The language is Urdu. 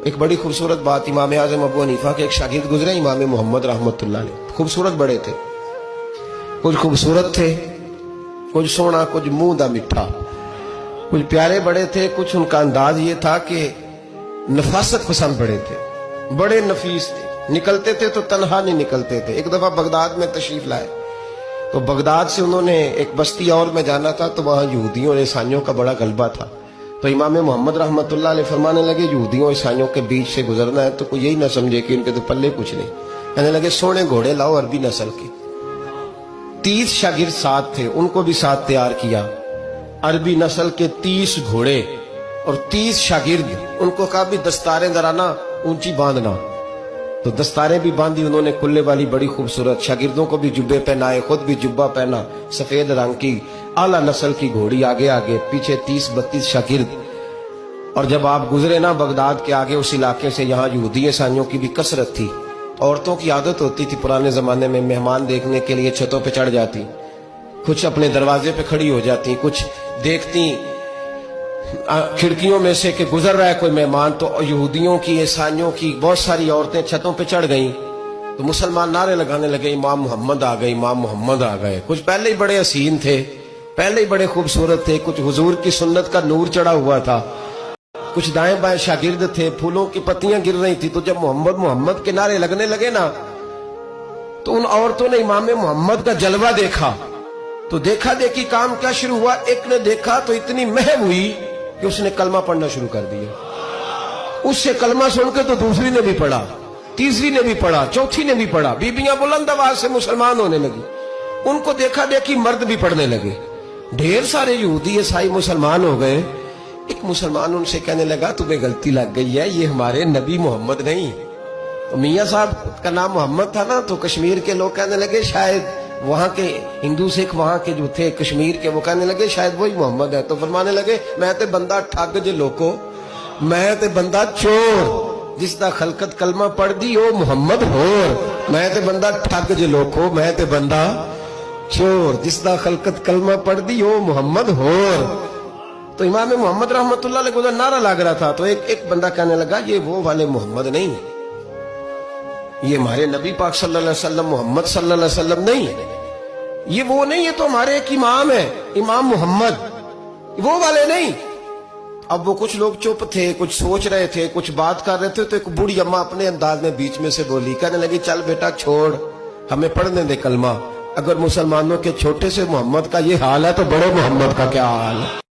ایک بڑی خوبصورت بات، امام اعظم ابو حنیفہ کے ایک شاگرد گزرے امام محمد رحمۃ اللہ علیہ، خوبصورت بڑے تھے، کچھ خوبصورت تھے، کچھ سونا، کچھ منہ دا مٹھا، کچھ پیارے بڑے تھے، کچھ ان کا انداز یہ تھا کہ نفاست پسند بڑے تھے، بڑے نفیس تھے، نکلتے تھے تو تنہا نہیں نکلتے تھے۔ ایک دفعہ بغداد میں تشریف لائے تو بغداد سے انہوں نے ایک بستی اور میں جانا تھا، تو وہاں یہودیوں اور عیسائیوں کا بڑا غلبہ تھا، تو امام محمد رحمۃ اللہ علیہ فرمانے لگے یہودیوں اور عیسائیوں کے بیچ سے گزرنا ہے تو کوئی یہی نہ سمجھے کہ ان کے تو پلے کچھ نہیں، کہنے لگے سونے گھوڑے لاؤ عربی نسل کے۔ 30 شاگرد ساتھ تھے، ان کو بھی ساتھ تیار کیا، عربی نسل کے 30 گھوڑے اور 30 شاگرد، ان کو کہا بھی دستاریں ذرا نا اونچی باندھنا، تو دستاریں بھی باندھی انہوں نے کلے والی بڑی خوبصورت، شاگردوں کو بھی جبے پہنائے، خود بھی جبہ پہنا سفید رنگ کی، اعلیٰ نسل کی گھوڑی آگے آگے، پیچھے 30-32 شاگرد۔ اور جب آپ گزرے نا بغداد کے آگے اس علاقے سے، یہاں یہودی عیسائیوں کی بھی کثرت تھی، عورتوں کی عادت ہوتی تھی پرانے زمانے میں مہمان دیکھنے کے لیے چھتوں پہ چڑھ جاتی، کچھ اپنے دروازے پہ کھڑی ہو جاتی، کچھ دیکھتی کھڑکیوں میں سے کہ گزر رہا ہے کوئی مہمان، تو یہودیوں کی عیسائیوں کی بہت ساری عورتیں چھتوں پہ چڑھ گئیں، تو مسلمان نعرے لگانے لگے امام محمد آ گئے، امام محمد آ گئے۔ کچھ پہلے ہی بڑے حسین تھے، پہلے ہی بڑے خوبصورت تھے، کچھ حضور کی سنت کا نور چڑھا ہوا تھا، کچھ دائیں بائیں شاگرد تھے، پھولوں کی پتیاں گر رہی تھی، تو جب محمد محمد کے نعرے لگنے لگے نا تو ان عورتوں نے امام محمد کا جلوہ دیکھا، تو دیکھا دیکھی کام کیا شروع ہوا، ایک نے دیکھا تو اتنی محو ہوئی کہ اس نے کلمہ پڑھنا شروع کر دیا، اس سے کلمہ سن کے تو دوسری نے بھی پڑھا، تیسری نے بھی پڑھا، چوتھی نے بھی پڑھا، بیبیاں بلند آواز سے مسلمان ہونے لگی، ان کو دیکھا دیکھی مرد بھی پڑھنے لگے، ڈھیر سارے یہودی عیسائی مسلمان ہو گئے۔ ایک مسلمان ان سے کہنے لگا تمہیں غلطی لگ گئی ہے، یہ ہمارے نبی محمد نہیں۔ تو میاں صاحب کا نام محمد تھا نا، تو کشمیر کے لوگ کہنے لگے شاید وہاں کے ہندو سکھ وہاں کے جو تھے کشمیر کے، وہ کہنے لگے شاید وہی محمد ہے، تو فرمانے لگے میں تے بندہ ٹھگ جے لوکو، میں تے بندہ چور، جس دا خلقت کلمہ پڑھ دی او محمد ہور، میں تے بندہ ٹھگ جے لوکو، میں تے بندہ چور، جس دا خلقت کلمہ پڑھ دی او محمد ہور۔ تو امام محمد رحمۃ اللہ علیہ کو نعرہ لگ رہا تھا، تو ایک بندہ کہنے لگا یہ وہ والے محمد نہیں، یہ ہمارے نبی پاک صلی اللہ علیہ وسلم محمد صلی اللہ علیہ وسلم نہیں، یہ وہ نہیں، یہ تو ہمارے ایک امام ہے امام محمد، وہ والے نہیں۔ اب وہ کچھ لوگ چپ تھے، کچھ سوچ رہے تھے، کچھ بات کر رہے تھے، تو ایک بوڑھی اماں اپنے انداز میں بیچ میں سے بولی، کہنے لگی چل بیٹا چھوڑ، ہمیں پڑھنے دے کلمہ، اگر مسلمانوں کے چھوٹے سے محمد کا یہ حال ہے تو بڑے محمد کا کیا حال ہے۔